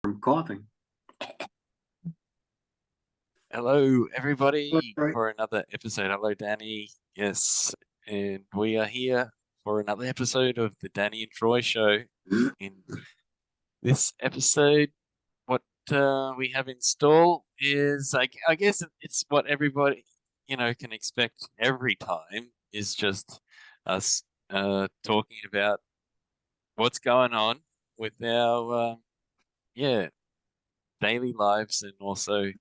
from coughing. Hello, everybody, Right. for another episode. Hello, Danny. Yes, and we are here for another episode of the Danny and Troy Show. In this episode, what we have in store is, I guess it's what everybody, can expect every time, is just us talking about what's going on with our, yeah, daily lives, and also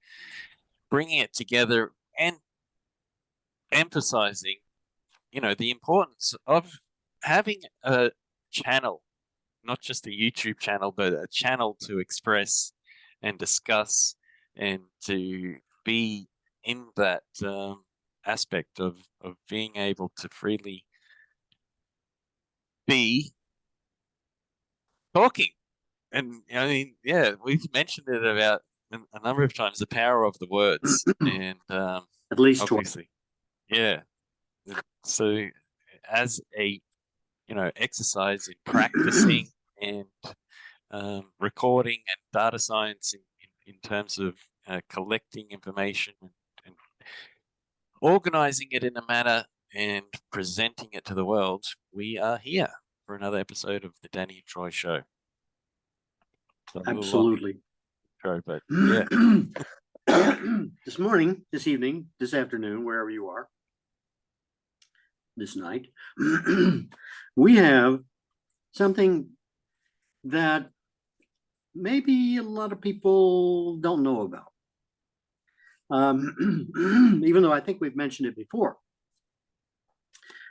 bringing it together and emphasizing, the importance of having a channel, not just a YouTube channel, but a channel to express and discuss and to be in that aspect of being able to freely be talking. And I mean, yeah, we've mentioned it about a number of times, the power of the words, and At least twice. obviously, yeah. So as a exercise in practicing and recording and data science in terms of collecting information and organizing it in a manner and presenting it to the world, we are here for another episode of the Danny and Troy Show. So a little long Absolutely. intro, but yeah. This morning, this evening, this afternoon, wherever you are, this night, we have something that maybe a lot of people don't know about. Even though I think we've mentioned it before,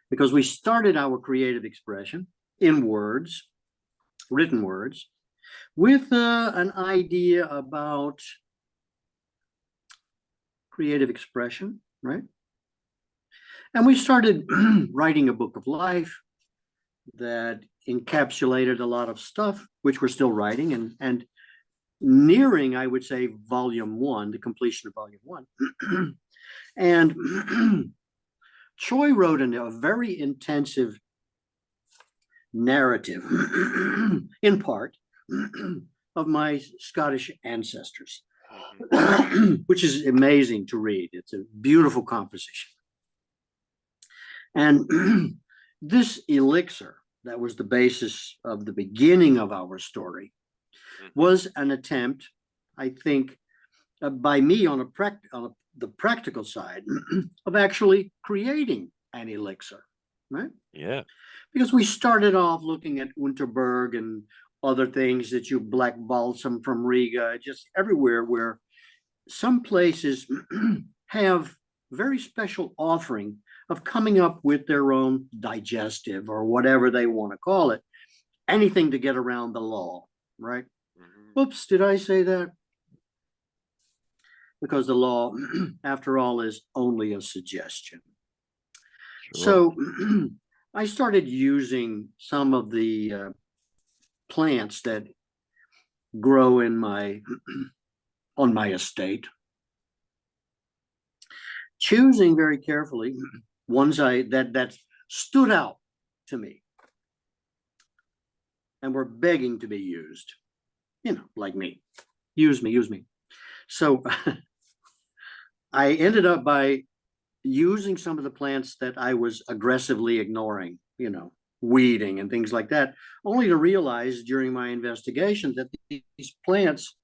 because we started our creative expression in words, written words, with an idea about creative expression, right? And we started writing a book of life that encapsulated a lot of stuff, which we're still writing and nearing, I would say, volume one, the completion of volume one. And Troy wrote a very intensive narrative, in part, of my Scottish ancestors, which is amazing to read. It's a beautiful composition. And this elixir that was the basis of the beginning of our story was an attempt, I think, by me on the practical side of actually creating an elixir, right? Yeah. Because we started off looking at Unterberg and other things, that you black balsam from Riga, just everywhere, where some places have very special offering of coming up with their own digestive or whatever they want to call it, anything to get around the law, right? Oops, did I say that? Because the law, after all, is only a suggestion. Sure. So I started using some of the plants that grow in my on my estate, choosing very carefully ones that stood out to me and were begging to be used, like me. Use me, use me. So I ended up by using some of the plants that I was aggressively ignoring, weeding and things like that, only to realize during my investigation that these plants,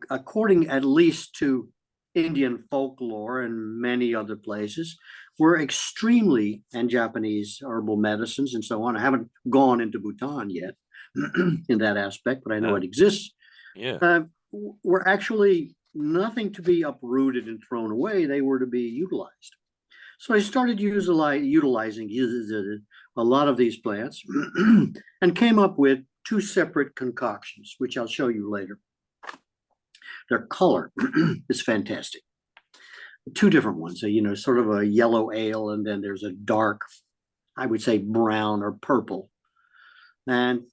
according at least to Indian folklore and many other places, were extremely, and Japanese herbal medicines and so on. I haven't gone into Bhutan yet in that aspect, but I know it exists. Yeah. Were actually nothing to be uprooted and thrown away. They were to be utilized. So I started utilizing a lot of these plants and came up with two separate concoctions, which I'll show you later. Their color is fantastic. Two different ones, sort of a yellow ale, and then there's a dark, I would say, brown or purple. And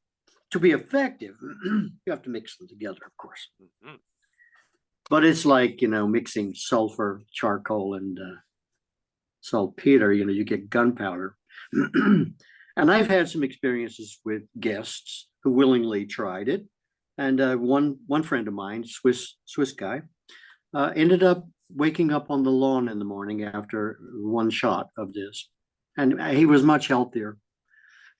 to be effective, you have to mix them together, of course. Mm-hmm. But it's like, mixing sulfur, charcoal, and saltpeter, you get gunpowder. And I've had some experiences with guests who willingly tried it And one friend of mine, Swiss guy, ended up waking up on the lawn in the morning after one shot of this, and he was much healthier.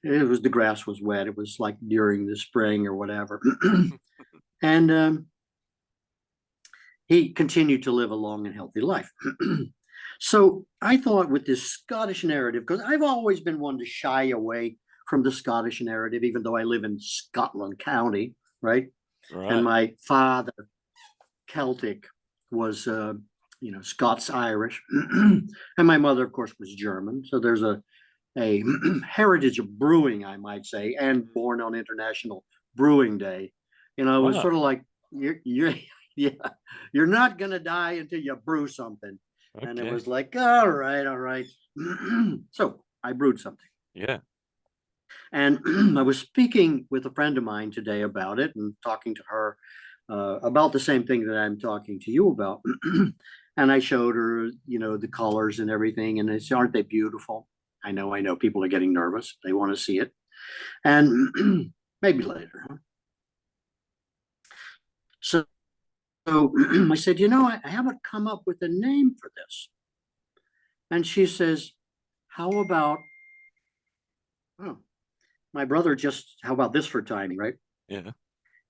The grass was wet. It was like during the spring or whatever, and he continued to live a long and healthy life. So I thought with this Scottish narrative, because I've always been one to shy away from the Scottish narrative, even though I live in Scotland County, right? Right. And my father, Celtic, was Scots Irish, and my mother, of course, was German. So there's a heritage of brewing, I might say, and born on International Brewing Day. It was Wow. sort of like you're yeah, you're not gonna die until you brew something. And it Okay. was like, all right. So I brewed something. Yeah. And I was speaking with a friend of mine today about it and talking to her about the same thing that I'm talking to you about. And I showed her, the colors and everything. And I said, aren't they beautiful? I know. People are getting nervous. They want to see it. And maybe later. Huh? So I said, I haven't come up with a name for this. And she says, how about, oh, my brother how about this for timing, right? Yeah.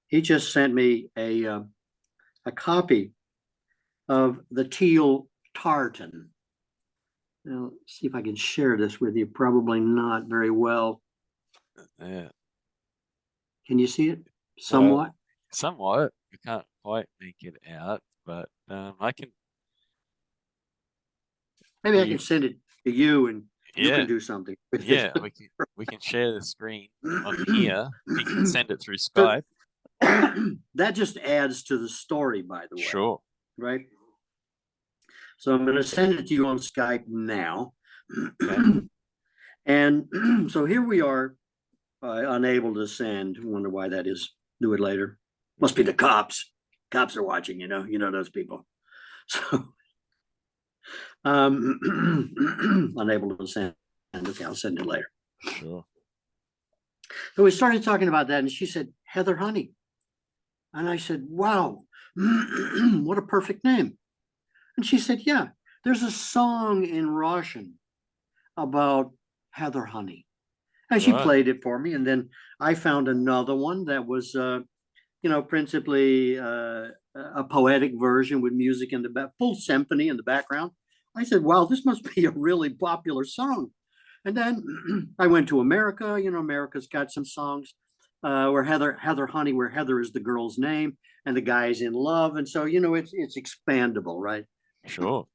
He just sent me a copy of the teal tartan. Now, let's see if I can share this with you. Probably not very well. Yeah. Can you see it? Well, Somewhat. somewhat. We can't quite make it out, but I can. Maybe I You, can send it to you and you yeah. can do something with Yeah. it. We can share the screen on here. You can send it through So Skype. that just adds to the story, by the way, Sure. right? So I'm going to send it to you on Skype now. Okay. And so here we are, unable to send. Wonder why that is. Do it later. Must be the cops. Cops are watching, those people. So unable to send. Okay, I'll send it later. Sure. So we started talking about that, and she said, Heather Honey. And I said, wow, what a perfect name. And she said, yeah, there's a song in Russian about Heather Honey. And she Right. played it for me. And then I found another one that was, principally a poetic version with music in the full symphony in the background. I said, wow, this must be a really popular song. And then I went to America. America's got some songs where Heather Honey, where Heather is the girl's name and the guy's in love. And so, it's expandable, right? Sure.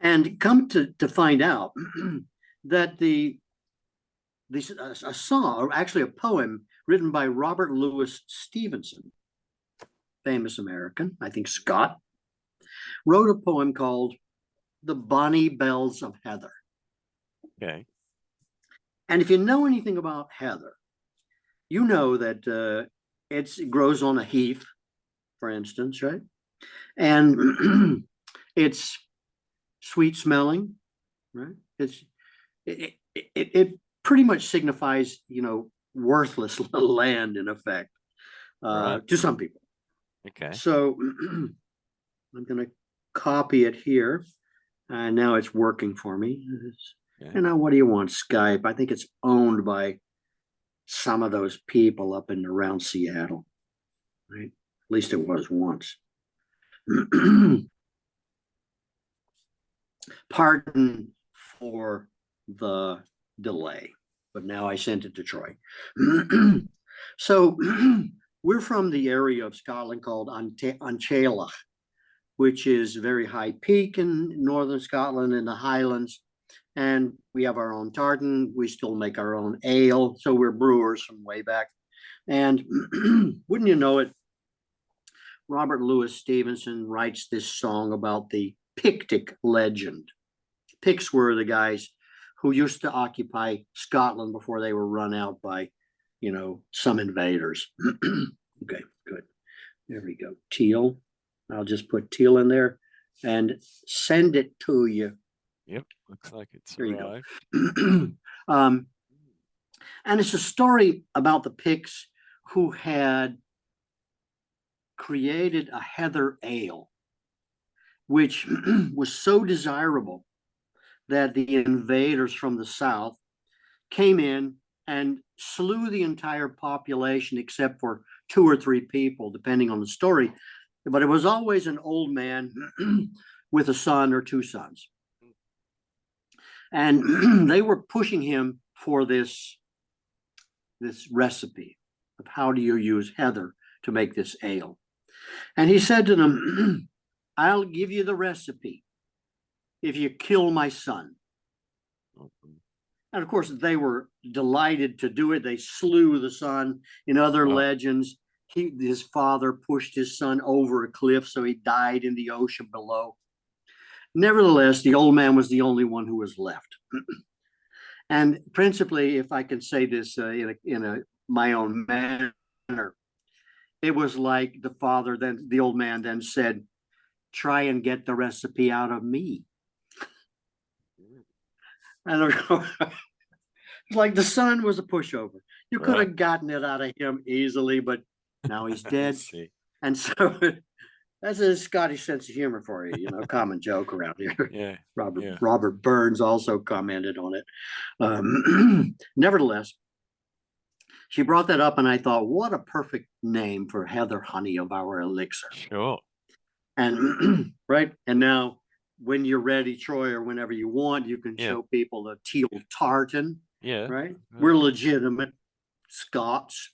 And come to find out that a song, or actually a poem written by Robert Louis Stevenson, famous American, I think Scott, wrote a poem called The Bonny Bells of Heather. Okay. And if you know anything about heather, you know that it grows on a heath, for instance, right? And it's sweet smelling, right? It pretty much signifies, worthless land in effect Right. to some people. Okay. So I'm going to copy it here. And now it's working for me. Okay. What do you want? Skype. I think it's owned by some of those people up and around Seattle, right? At least it was once. Pardon for the delay, but now I sent it to Troy. So we're from the area of Scotland called Anchailach, which is a very high peak in northern Scotland in the Highlands. And we have our own tartan. We still make our own ale. So we're brewers from way back. And wouldn't you know it, Robert Louis Stevenson writes this song about the Pictic legend. Picts were the guys who used to occupy Scotland before they were run out by, some invaders. Okay, good. There we go. Teal. I'll just put teal in there and send it to you. Yep. Looks like it's There you arrived. go. And it's a story about the Picts who had created a heather ale, which was so desirable that the invaders from the south came in and slew the entire population except for 2 or 3 people, depending on the story. But it was always an old man with a son or 2 sons. And they were pushing him for this recipe of how do you use heather to make this ale. And he said to them, I'll give you the recipe if you kill my son. And of course, they were delighted to do it. They slew the son. In other legends, his father pushed his son over a cliff, so he died in the ocean below. Nevertheless, the old man was the only one who was left. And principally, if I can say this in my own manner, it was like the father, then the old man then said, try and get the recipe out of me. And it's like the son was a pushover. You could have gotten it out of him easily, but now he's dead. And so that's a Scottish sense of humor for you, common joke around here. Yeah. Robert Burns also commented on it. Nevertheless, she brought that up, and I thought, what a perfect name for Heather Honey of our elixir. Sure. And right. And now, when you're ready, Troy, or whenever you want, you can show people the teal tartan. Yeah. Right. We're legitimate Scots.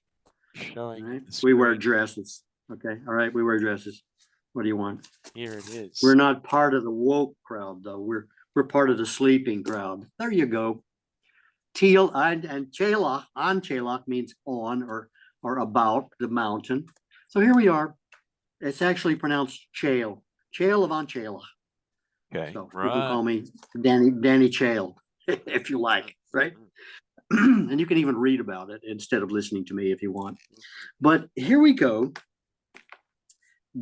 Showing right? We wear dresses. Okay. All right. We wear dresses. What do you want? Here it is. We're not part of the woke crowd, though. We're part of the sleeping crowd. There you go. Teal and Chelach, on Chelach means on or about the mountain. So here we are. It's actually pronounced Chael. Chael of on Chelach. Okay. So you can call me Danny Chael if you like, right? And you can even read about it instead of listening to me if you want. But here we go.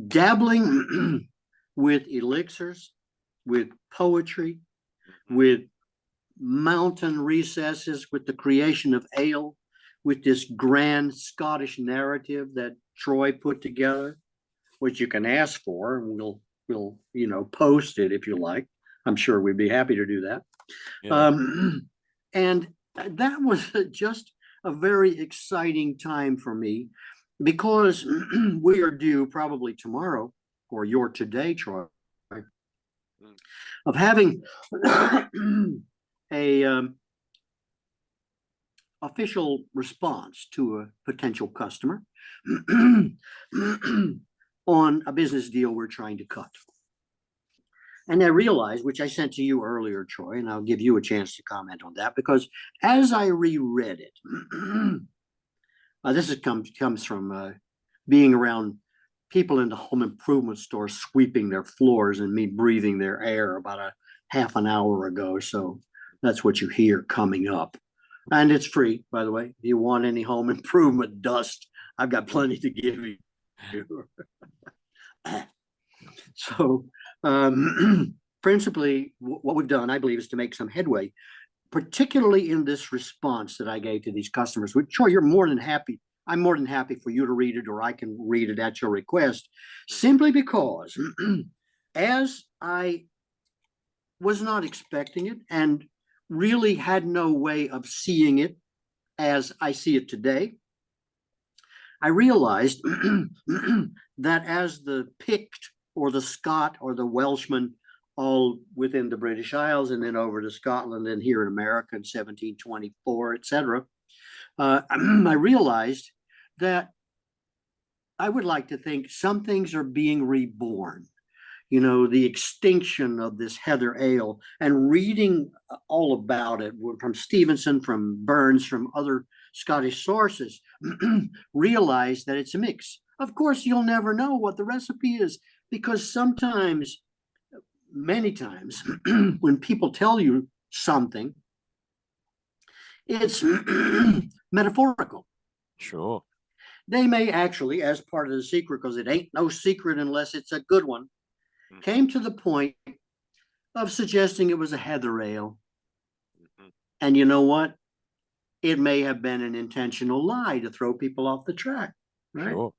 Dabbling with elixirs, with poetry, with mountain recesses, with the creation of ale, with this grand Scottish narrative that Troy put together, which you can ask for, and we'll post it if you like. I'm sure we'd be happy to do that. Yeah. And that was just a very exciting time for me, because we are due probably tomorrow, or you're today, Troy, of having a official response to a potential customer on a business deal we're trying to cut. And I realized, which I sent to you earlier, Troy, and I'll give you a chance to comment on that, because as I reread it, comes from being around people in the home improvement store sweeping their floors and me breathing their air about a half an hour ago. So that's what you hear coming up. And it's free, by the way. If you want any home improvement dust, I've got plenty to give you. So principally, what we've done, I believe, is to make some headway, particularly in this response that I gave to these customers. Which, Troy, you're more than happy. I'm more than happy for you to read it, or I can read it at your request, simply because as I was not expecting it and really had no way of seeing it as I see it today, I realized that as the Pict or the Scot or the Welshman, all within the British Isles and then over to Scotland and here in America in 1724, etc., I realized that I would like to think some things are being reborn. The extinction of this heather ale, and reading all about it from Stevenson, from Burns, from other Scottish sources, realize that it's a mix. Of course, you'll never know what the recipe is, because many times, when people tell you something, it's metaphorical. Sure. They may actually, as part of the secret, because it ain't no secret unless it's a good one, came to the point of suggesting it was a heather ale. And you know what? It may have been an intentional lie to throw people off the track, right? Sure.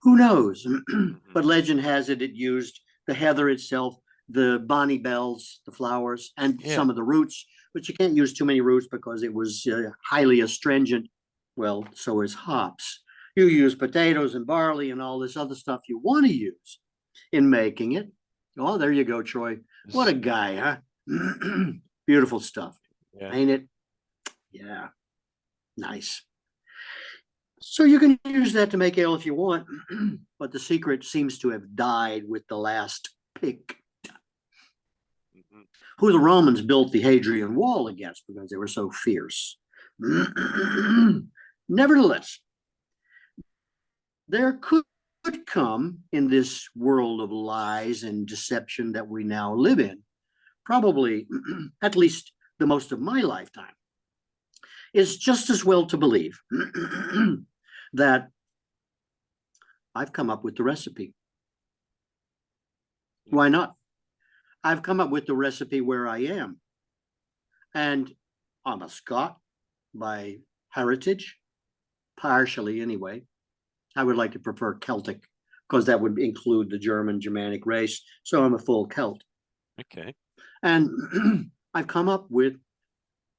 Who knows? Mhm. But legend has it, it used the heather itself, the bonny bells, the flowers, and Yeah. some of the roots, but you can't use too many roots because it was highly astringent. Well, so is hops. You use potatoes and barley and all this other stuff you want to use in making it. Oh, there you go, Troy. What a guy, huh? Beautiful stuff, Yeah. ain't it? Yeah, nice. So you can use that to make ale if you want, but the secret seems to have died with the last pick, Mhm. who the Romans built the Hadrian Wall against because they were so fierce. Nevertheless, there could come in this world of lies and deception that we now live in, probably at least the most of my lifetime, is just as well to believe that I've come up with the recipe. Why not? I've come up with the recipe where I am. And I'm a Scot by heritage, partially anyway. I would like to prefer Celtic because that would include the German Germanic race. So I'm a full Celt. Okay. And I've come up with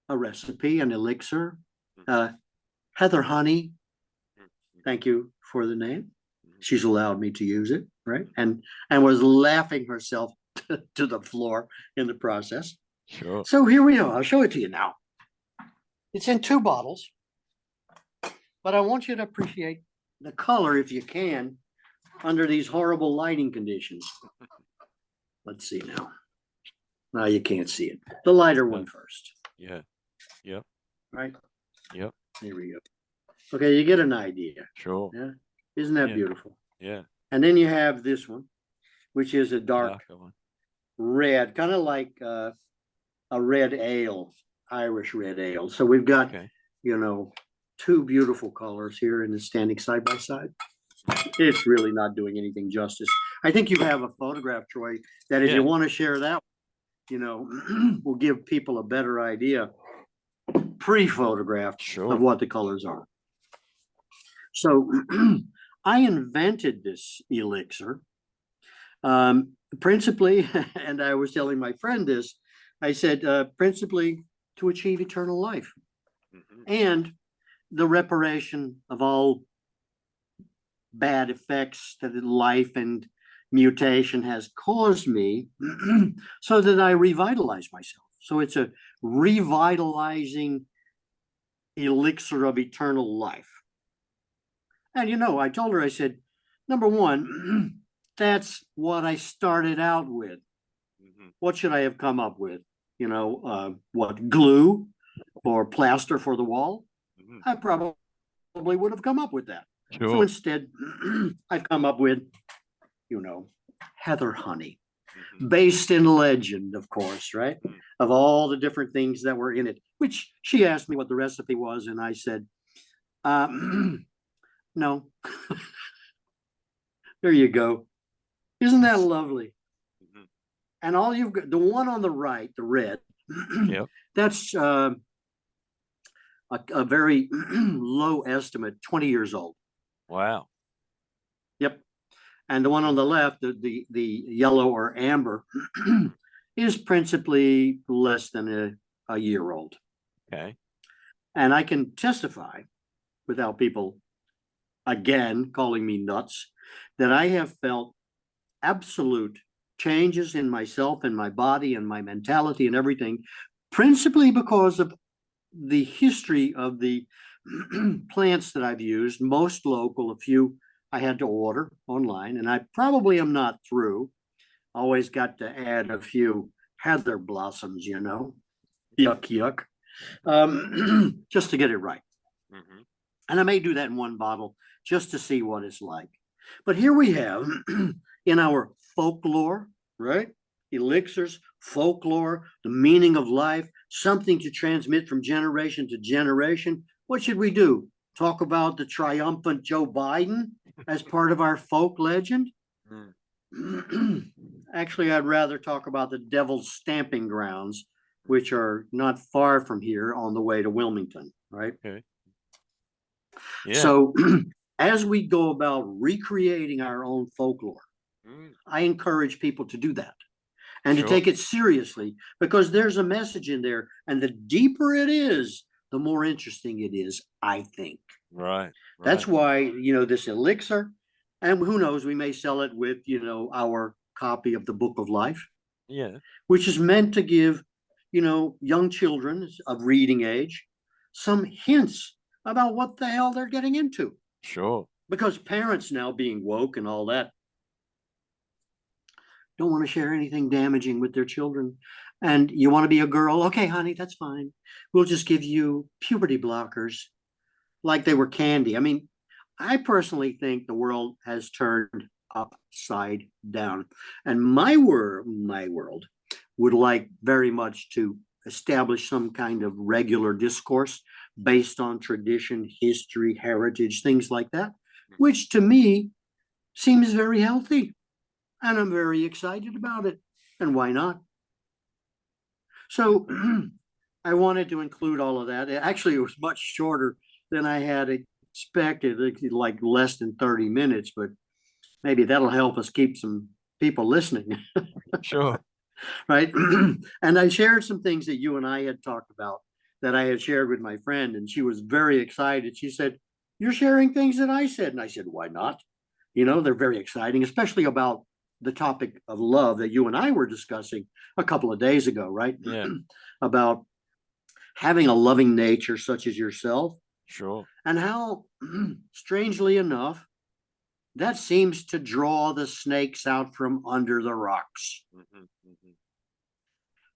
a recipe, an elixir, Heather Honey. Thank you for the name. She's allowed me to use it, right? And was laughing herself to the floor in the process. Sure. So here we are. I'll show it to you now. It's in 2 bottles, but I want you to appreciate the color if you can under these horrible lighting conditions. Let's see now. Now you can't see it. The lighter one first, Yeah. Yep. right? Yep. Here we go. Okay, you get an idea. Sure. Yeah. Isn't that Yeah. beautiful? Yeah. And then you have this one, which is a dark Darker one. red, kind of like a red ale, Irish red ale. So we've got, Okay. 2 beautiful colors here and it's standing side by side. It's really not doing anything justice. I think you have a photograph, Troy, that if Yeah. you want to share that, will give people a better idea, pre-photographed, of Sure. what the colors are. So I invented this elixir principally, and I was telling my friend this, I said, principally to achieve eternal life Mhm. and the reparation of all bad effects that life and mutation has caused me so that I revitalize myself. So it's a revitalizing elixir of eternal life. And I told her, I said, number one, that's what I started out with. Mhm. What should I have come up with? What, glue or plaster for the wall? Mhm. I probably would have come up with that. So Sure. instead, I've come up with, Heather Honey, Mhm. based in legend, of course, right? Mm. Of all the different things that were in it, which she asked me what the recipe was, and I said, no. There you go. Isn't that lovely? Mhm. And all you've got, the one on the right, the red, Yep. that's a very low estimate, 20 years old. Wow. Yep. And the one on the left, the yellow or amber, is principally less than a year old. Okay. And I can testify, without people again calling me nuts, that I have felt absolute changes in myself and my body and my mentality and everything, principally because of the history of the plants that I've used, most local, a few I had to order online, and I probably am not through. Always got to add a few heather blossoms, yuck, yuck, just to get it right. Mhm. And I may do that in one bottle just to see what it's like. But here we have in our folklore, right? Elixirs, folklore, the meaning of life, something to transmit from generation to generation. What should we do? Talk about the triumphant Joe Biden as part of our folk legend? Mm. Actually, I'd rather talk about the Devil's Stamping Grounds, which are not far from here on the way to Wilmington, right? Okay. Yeah. So as we go about recreating our own folklore, I encourage people to do that and to Sure. take it seriously, because there's a message in there. And the deeper it is, the more interesting it is, I think. Right. That's Right. why, this elixir, and who knows, we may sell it with, our copy of the Book of Life, Yeah. which is meant to give, young children of reading age some hints about what the hell they're getting into. Sure. Because parents now, being woke and all that, don't want to share anything damaging with their children. And you want to be a girl? Okay, honey, that's fine. We'll just give you puberty blockers like they were candy. I mean, I personally think the world has turned upside down. And my world would like very much to establish some kind of regular discourse based on tradition, history, heritage, things like that, which to me seems very healthy. And I'm very excited about it. And why not? So I wanted to include all of that. Actually, it was much shorter than I had expected, like less than 30 minutes, but maybe that'll help us keep some people listening, Sure. right? And I shared some things that you and I had talked about that I had shared with my friend, and she was very excited. She said, "You're sharing things that I said." And I said, "Why not?" They're very exciting, especially about the topic of love that you and I were discussing a couple of days ago, right? Yeah. About having a loving nature such as yourself, Sure. and how, strangely enough, that seems to draw the snakes out from under the rocks.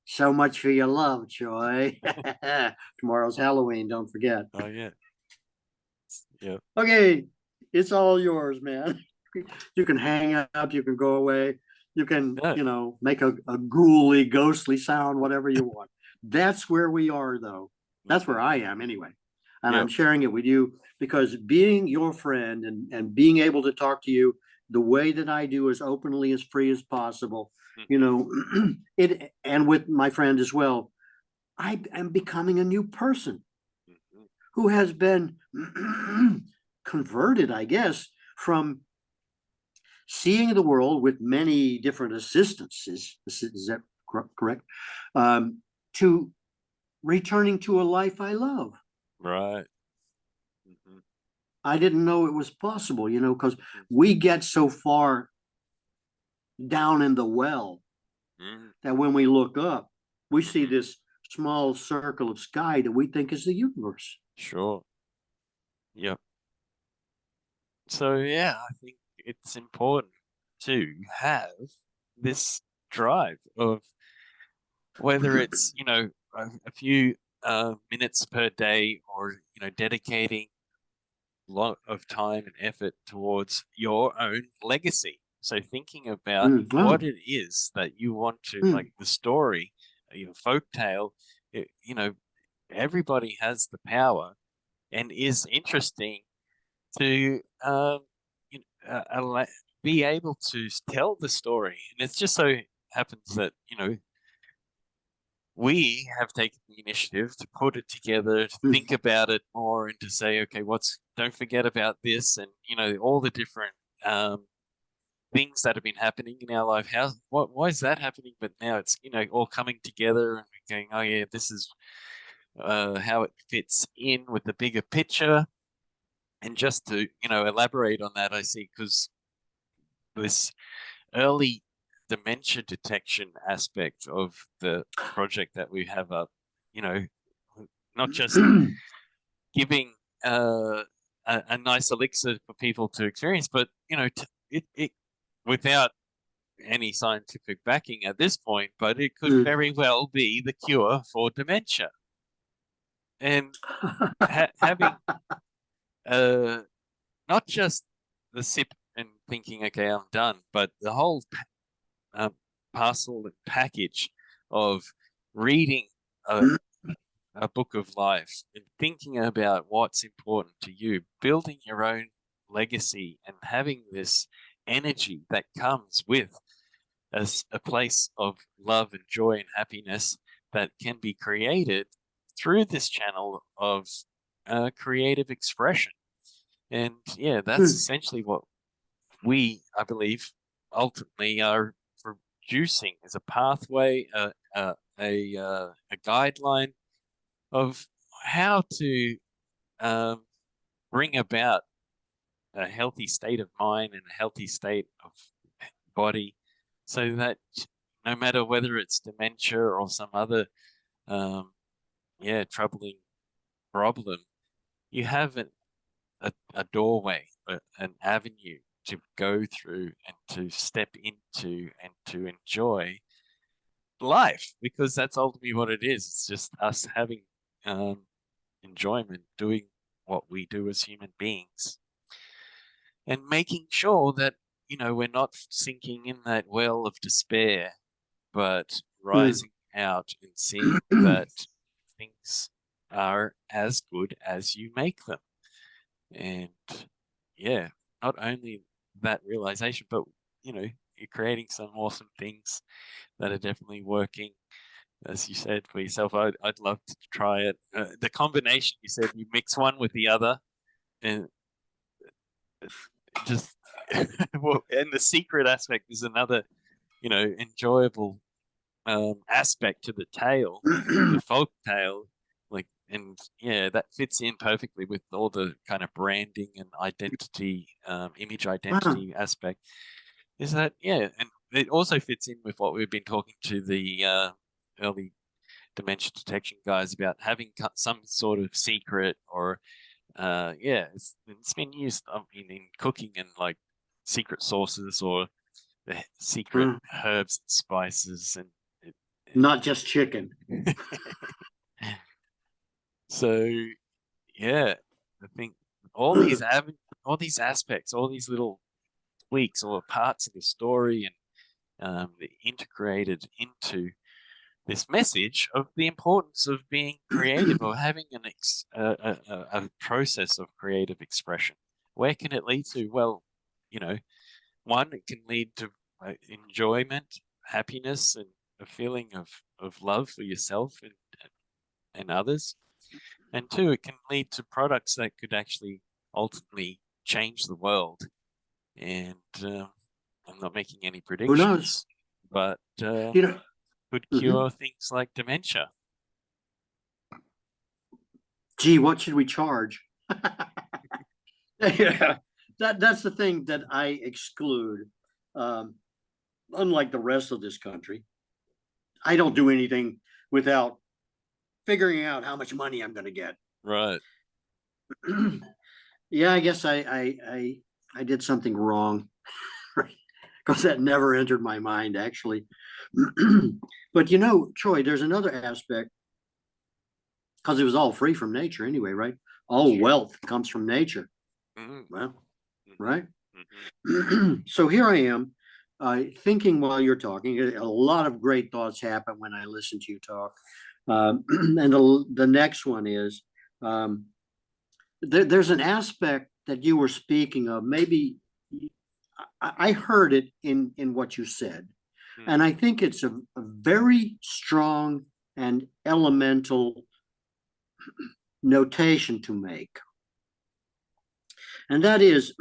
So much for your love, Troy. Tomorrow's Halloween, don't forget. Oh yeah. Yeah. Okay, it's all yours, man. You can hang up, you can go away, you can, No. make a ghouly, ghostly sound, whatever you want. That's where we are, though. That's where I am, anyway. And I'm Yep. sharing it with you because being your friend and being able to talk to you the way that I do, as openly, as free as possible, it, and with my friend as well, I am becoming a new person who has been converted, I guess, from seeing the world with many different assistances. Is that correct? To returning to a life I love. Right. I didn't know it was possible, because we get so far down in the well that when we look up, we see this small circle of sky that we think is the universe. Sure. Yep. So yeah, I think it's important to have this drive of whether it's, a few minutes per day or, dedicating a lot of time and effort towards your own legacy. So thinking about what Wow. it is that you want to, Mm. like the story, your folk tale, everybody has the power and is interesting to be able to tell the story. And it just so happens that, we have taken the initiative to put it together, to Mm. think about it more, and to say, okay, don't forget about this, and all the different things that have been happening in our life. Why is that happening? But now it's all coming together, and we're going, oh yeah, this is how it fits in with the bigger picture. And just to elaborate on that, I see because this early dementia detection aspect of the project that we have up, you know, not just giving a nice elixir for people to experience, but it without any scientific backing at this point, but it could very well be the cure for dementia. And having not just the sip and thinking, okay, I'm done, but the whole parcel and package of reading a book of life and thinking about what's important to you, building your own legacy and having this energy that comes with a place of love and joy and happiness that can be created through this channel of creative expression. And yeah, that's essentially what we, I believe, ultimately are producing as a pathway, a guideline of how to um, bring about a healthy state of mind and a healthy state of body, so that no matter whether it's dementia or some other, um, troubling problem, you have a doorway, an avenue to go through and to step into and to enjoy life, because that's ultimately what it is. It's just us having um, enjoyment, doing what we do as human beings, and making sure that, we're not sinking in that well of despair, but rising out and seeing that things are as good as you make them. And yeah, not only that realization, but you're creating some awesome things that are definitely working. As you said for yourself, I'd love to try it. The combination, you said you mix one with the other, and just well, and the secret aspect is another, enjoyable aspect to the tale, the folk tale. Like, and yeah, that fits in perfectly with all the kind of branding and identity, image identity aspect. Is that, yeah, and it also fits in with what we've been talking to the early dementia detection guys about, having some sort of secret, or it's been used in cooking, and like secret sauces, or the secret herbs and spices, and Not just chicken. So yeah, I think all these all these aspects, all these little tweaks or parts of the story, and they're integrated into this message of the importance of being creative, or having a process of creative expression. Where can it lead to? Well, one, it can lead to enjoyment, happiness, and a feeling of love for yourself and others. And two, it can lead to products that could actually ultimately change the world. And I'm not making any Who knows? predictions, but could Mhm. cure things like dementia. Gee, what should we charge? Yeah, that's the thing that I exclude. Um, Unlike the rest of this country, I don't do anything without figuring out how much money I'm going to get. Right. Yeah, I guess I did something wrong, because that never entered my mind, actually. But Troy, there's another aspect, because it was all free from nature anyway, right? All wealth comes from nature. Mhm. Well, Mhm. right. Mhm. So here I am, thinking while you're talking. A lot of great thoughts happen when I listen to you talk. And the next one is, there's an aspect that you were speaking of. Maybe I heard it in what you said, Mm. and I think it's a very strong and elemental notation to make. And that is,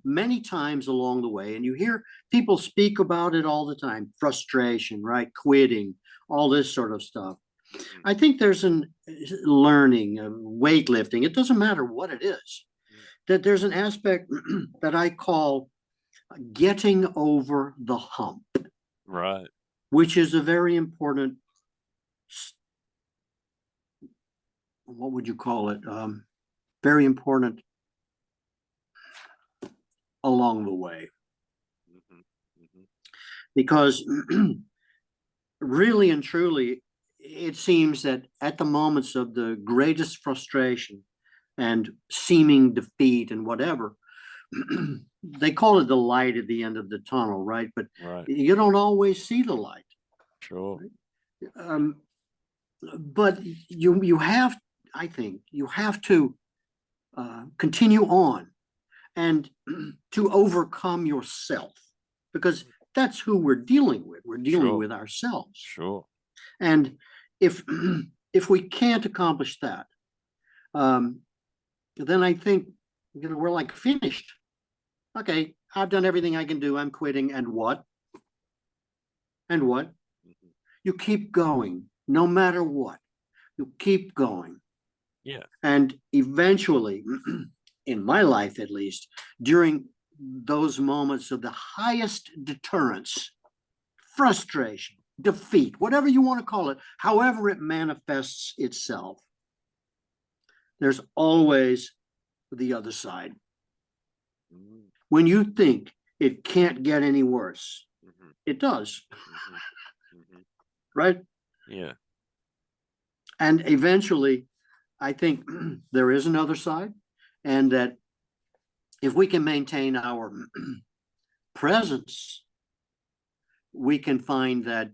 many times along the way, and you hear people speak about it all the time: frustration, right? Quitting, all this sort of stuff. Mhm. I think there's an learning, weightlifting, it doesn't matter what it is, Mm. that there's an aspect that I call getting over the hump, Right. which is a very important, what would you call it? Very important along the way. Mhm. Mhm. Because really and truly, it seems that at the moments of the greatest frustration and seeming defeat and whatever, they call it the light at the end of the tunnel, right? But Right. you don't always see the light. Sure. Um, but you have, I think, you have to continue on, and to overcome yourself, because that's who we're dealing with. We're dealing Sure. with ourselves. Sure. And if if we can't accomplish that, then I think we're like finished. Okay, I've done everything I can do. I'm quitting. And what? And what? Mhm. You keep going, no matter what. You keep going. Yeah. And eventually, in my life at least, during those moments of the highest deterrence, frustration, defeat, whatever you want to call it, however it manifests itself, there's always the other side. Mm, When you think it can't get any worse, mhm, it does, mhm, mhm. right? Yeah. And eventually, I think there is another side, and that if we can maintain our presence, we can find that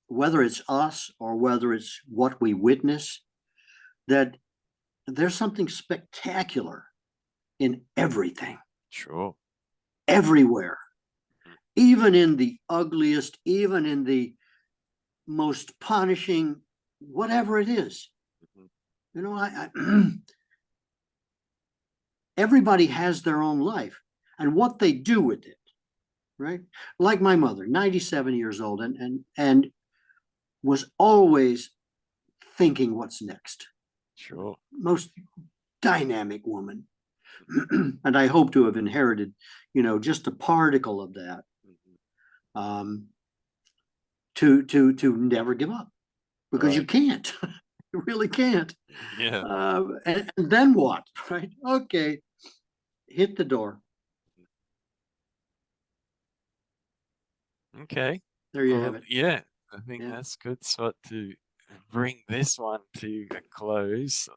whether it's us or whether it's what we witness, that there's something spectacular in everything, Sure. everywhere, Mm, even in the ugliest, even in the most punishing, whatever it is. mhm. You know, everybody has their own life and what they do with it, right? Like my mother, 97 years old, and was always thinking what's next. Sure. Most dynamic woman. And I hope to have inherited, just a particle of that, Mhm. um, to never give up, because you Right. can't. You really can't. Yeah. And then what? Right? Okay, hit the door. Okay. There you have Well, it. yeah, I think Yeah. that's good spot to bring this one to a close.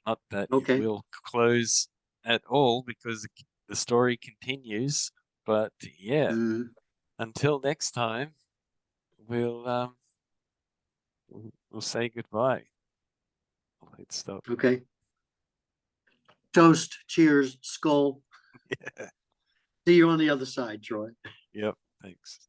Not that it Okay. will close at all because the story continues, but yeah, Mm, until next time, we'll say goodbye. I'll hit stop. okay. Toast. Cheers. Skull. See you on the other side, Troy. Yep, thanks.